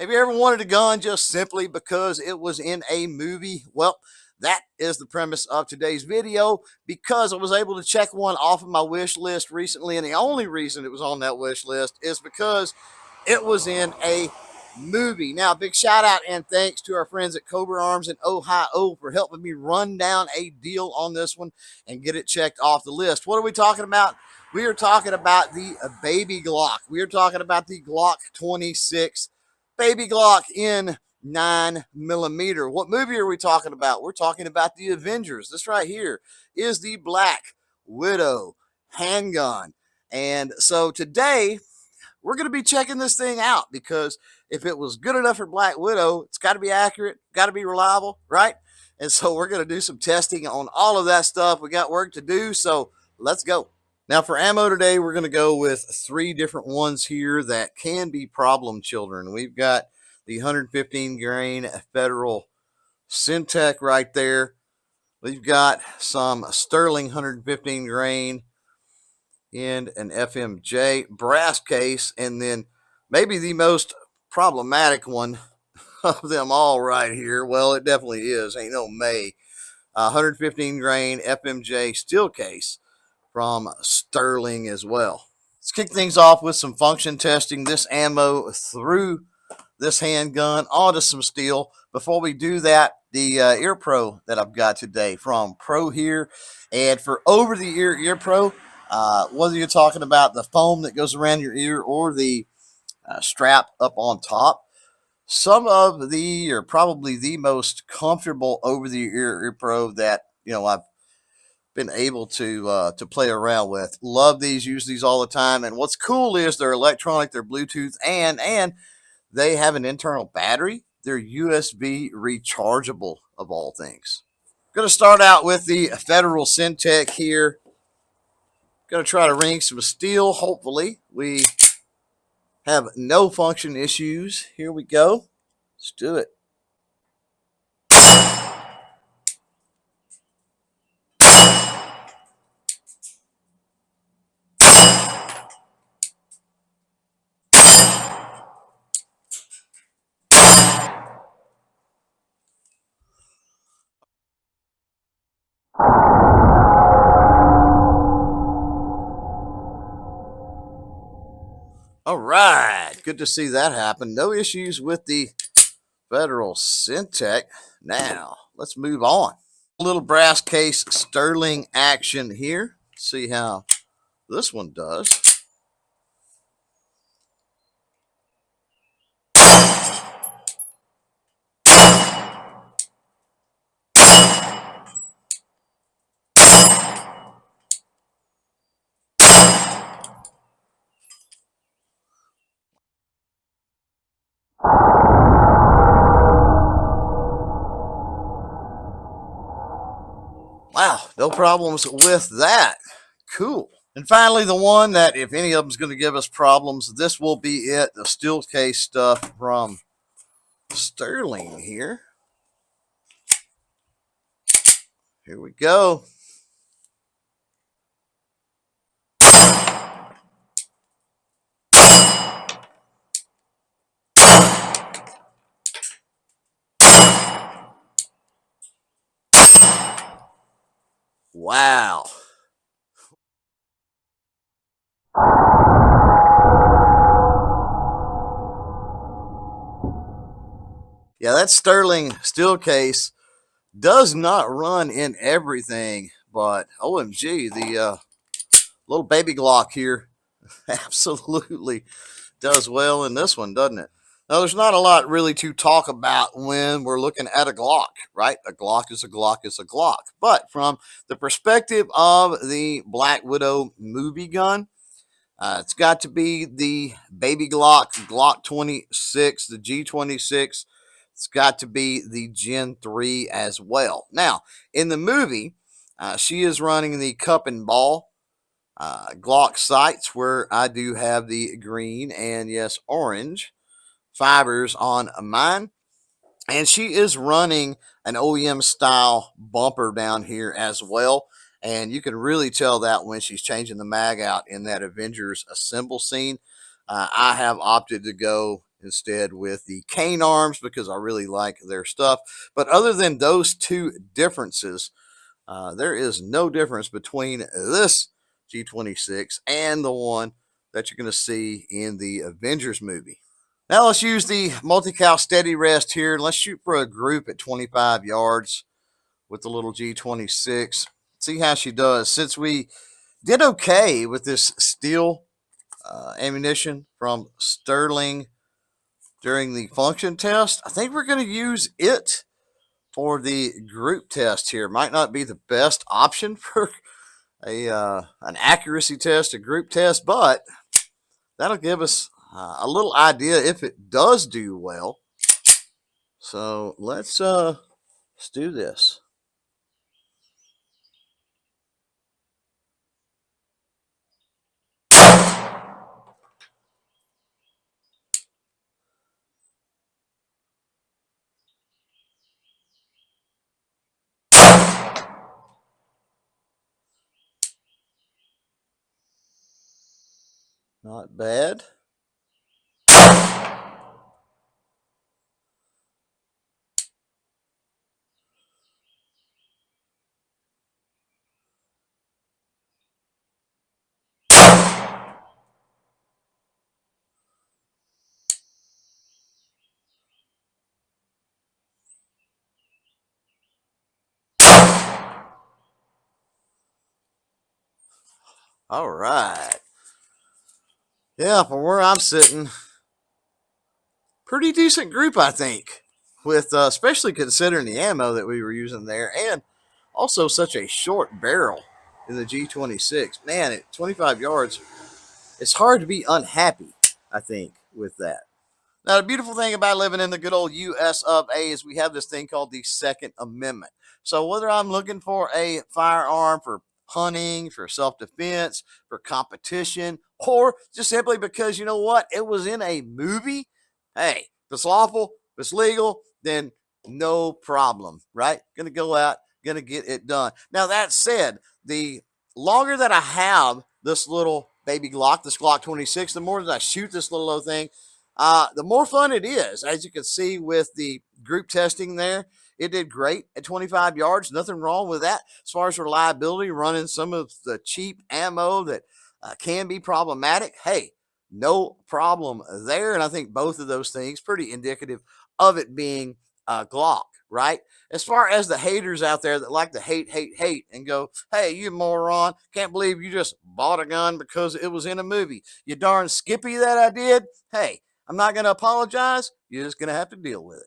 Have you ever wanted a gun just simply because it was in a movie? Well, that is the premise of today's video because I was able to check one off of my wish list recently, and the only reason it was on that wish list is because it was in a movie. Now, big shout out and thanks to our friends at CloverTac in Ohio for helping me run down a deal on this one and get it checked off the list. What are we talking about? We are talking about the baby Glock. We are talking about the Glock 26 baby Glock in 9mm. What movie are we talking about? We're talking about the Avengers. This right here is the Black Widow handgun. And so today we're going to be checking this thing out because if it was good enough for Black Widow, it's got to be accurate, got to be reliable, right? And so we're going to do some testing on all of that stuff. We got work to do, so let's go. Now for ammo today, we're going to go with three different ones here that can be problem children. We've got the 115 grain Federal Syntech right there. We've got some Sterling 115 grain and an FMJ brass case, and then maybe the most problematic one of them all right here. Well, it definitely is. Ain't no May. 115 grain FMJ steel case from Sterling as well. Let's kick things off with some function testing this ammo through this handgun onto some steel. Before we do that, the ear pro that I've got today from Pro here, and for over the ear pro, whether you're talking about the foam that goes around your ear or the strap up on top, some of the, or probably the most comfortable over the ear pro that I've been able to play around with. Love these, use these all the time. And what's cool is they're electronic, they're Bluetooth, and they have an internal battery. They're USB rechargeable of all things. Going to start out with the Federal Syntech here. Going to try to ring some steel. Hopefully we have no function issues. Here we go. Let's do it. All right, good to see that happen. No issues with the Federal Syntech. Now, let's move on. A little brass case Sterling action here. See how this one does. Wow, no problems with that. Cool. And finally, the one that if any of them is going to give us problems, this will be it. The steel case stuff from Sterling here. Here we go. Wow. Yeah, that Sterling steel case does not run in everything, but OMG, the little baby Glock here absolutely does well in this one, doesn't it? Now, there's not a lot really to talk about when we're looking at a Glock, right? A Glock is a Glock is a Glock. But from the perspective of the Black Widow movie gun, it's got to be the baby Glock 26, the G26. It's got to be the Gen 3 as well. Now, in the movie, she is running the cup and ball Glock sights, where I do have the green and, yes, orange fibers on mine. And she is running an OEM style bumper down here as well. And you can really tell that when she's changing the mag out in that Avengers assemble scene. I have opted to go instead with the cane arms because I really like their stuff. But other than those two differences, there is no difference between this G26 and the one that you're going to see in the Avengers movie. Now let's use the multi-cal steady rest here. Let's shoot for a group at 25 yards with the little G26. See how she does. Since we did okay with this steel ammunition from Sterling during the function test, I think we're going to use it for the group test here. Might not be the best option for an accuracy test, a group test, but that'll give us a little idea if it does do well. So let's do this. Not bad. All right. Yeah, from where I'm sitting, pretty decent group, I think, with especially considering the ammo that we were using there, and also such a short barrel in the G26. Man, at 25 yards, it's hard to be unhappy, I think, with that. Now, the beautiful thing about living in the good old US of A is we have this thing called the Second Amendment. So whether I'm looking for a firearm for hunting, for self-defense, for competition, or just simply because, you know what, it was in a movie, hey, if it's lawful, if it's legal, then no problem, right? Gonna go out, gonna get it done. Now, that said, the longer that I have this little baby Glock, this Glock 26, the more that I shoot this little old thing, the more fun it is. As you can see with the group testing there, it did great at 25 yards. Nothing wrong with that. As far as reliability, running some of the cheap ammo that can be problematic, hey, no problem there. And I think both of those things pretty indicative of it being Glock, right? As far as the haters out there that like to hate, and go, hey, you moron, can't believe you just bought a gun because it was in a movie. You darn skippy that I did. Hey, I'm not going to apologize. You're just going to have to deal with it.